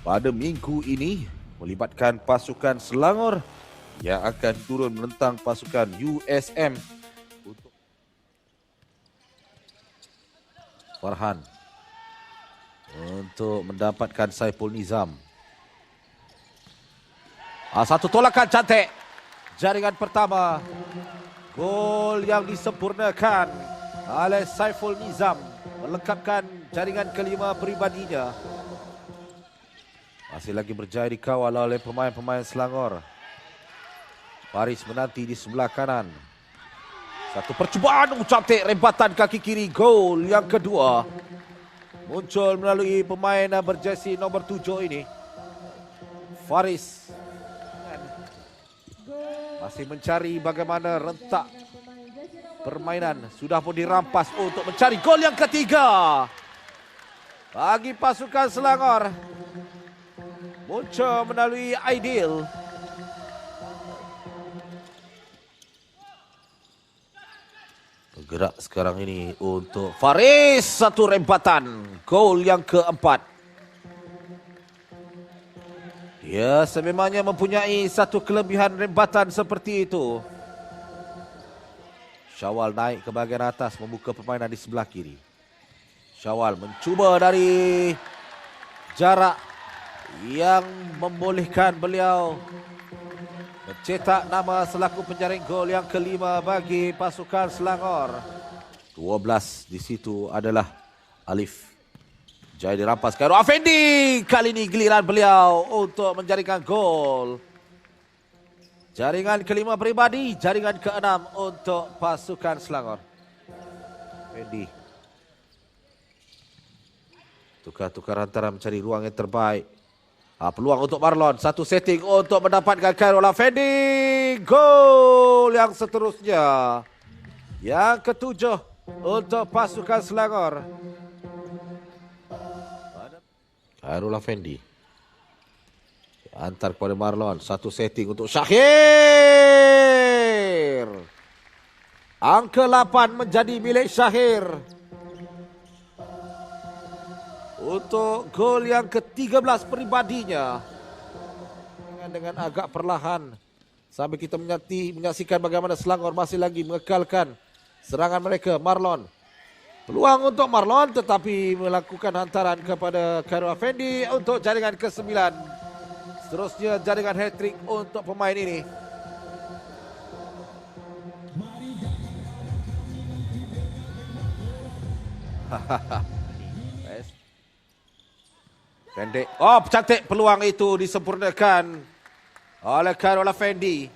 pada minggu ini melibatkan pasukan Selangor yang akan turun menentang pasukan USM. Untuk Farhan untuk mendapatkan Saiful Nizam. Satu tolakan cantik. Jaringan pertama. Gol yang disempurnakan oleh Saiful Nizam melengkapkan jaringan kelima peribadinya. Masih lagi berjaya dikawal oleh pemain-pemain Selangor. Faris menanti di sebelah kanan. Satu percubaan cantik, rembatan kaki kiri. Gol yang kedua muncul melalui pemain berjersey nombor 7 ini. Faris masih mencari bagaimana rentak permainan. Sudah pun dirampas untuk mencari gol yang ketiga bagi pasukan Selangor. Muncul melalui Aidil. Bergerak sekarang ini untuk Faris. Satu rempatan. Gol yang keempat. Dia sememangnya mempunyai satu kelebihan rembatan seperti itu. Syawal naik ke bahagian atas membuka permainan di sebelah kiri. Syawal mencuba dari jarak yang membolehkan beliau mencetak nama selaku penjaring gol yang kelima bagi pasukan Selangor. 12 di situ adalah Alif. Jaya dirampas Khairul Afendi. Kali ini giliran beliau untuk menjaringkan gol. Jaringan kelima peribadi, jaringan keenam untuk pasukan Selangor. Afendi. Tukar-tukar antara mencari ruang yang terbaik. Peluang untuk Marlon. Satu setting untuk mendapatkan Khairul Afendi. Gol yang seterusnya. Yang ketujuh untuk pasukan Selangor. Khairul Afendi antar kepada Marlon. Satu setting untuk Syahir. Angka 8 menjadi milik Syahir. Untuk gol yang ke-13 peribadinya. Dengan agak perlahan. Sambil kita menyaksikan bagaimana Selangor masih lagi mengekalkan serangan mereka. Marlon. Peluang untuk Marlon tetapi melakukan hantaran kepada Khairul Afendi untuk jaringan ke-9. Seterusnya jaringan hat-trick untuk pemain ini. Pendek. Cantik peluang itu disempurnakan oleh Khairul Afendi.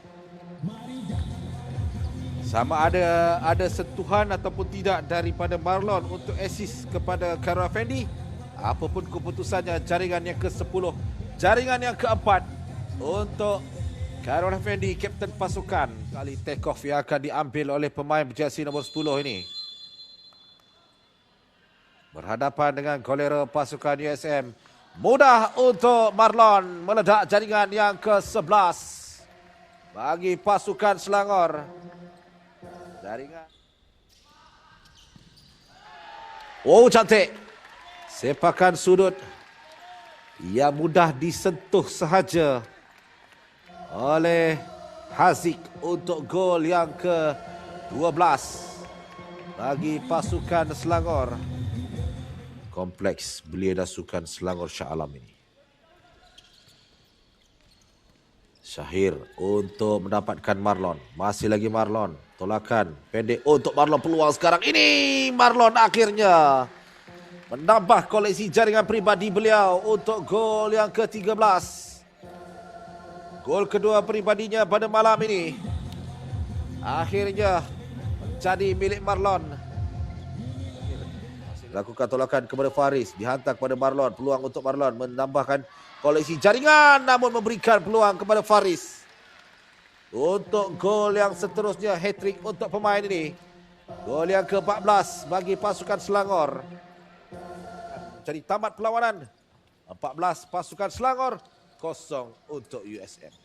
Sama ada sentuhan ataupun tidak daripada Marlon untuk assist kepada Khairul Afendi. Apapun keputusannya, jaringan yang ke-10, jaringan yang ke-4 untuk Khairul Afendi, kapten pasukan. Kali take off yang akan diambil oleh pemain berjersey nombor 10 ini. Berhadapan dengan golera pasukan USM. Mudah untuk Marlon meledak jaringan yang ke-11 bagi pasukan Selangor. Jaringan. Cantik. Sepakan sudut yang mudah disentuh sahaja oleh Haziq untuk gol yang ke-12 bagi pasukan Selangor. Kompleks belia sukan Selangor Shah Alam ini. Syahir untuk mendapatkan Marlon. Masih lagi Marlon. Tolakan pendek untuk Marlon. Peluang sekarang ini. Marlon akhirnya menambah koleksi jaringan peribadi beliau untuk gol yang ke-13. Gol kedua peribadinya pada malam ini. Akhirnya menjadi milik Marlon. Lakukan tolakan kepada Faris. Dihantar kepada Marlon. Peluang untuk Marlon menambahkan koleksi jaringan namun memberikan peluang kepada Faris untuk gol yang seterusnya, hat-trick untuk pemain ini. Gol yang ke-14 bagi pasukan Selangor. Jadi tamat perlawanan. 14 pasukan Selangor, 0 untuk USM.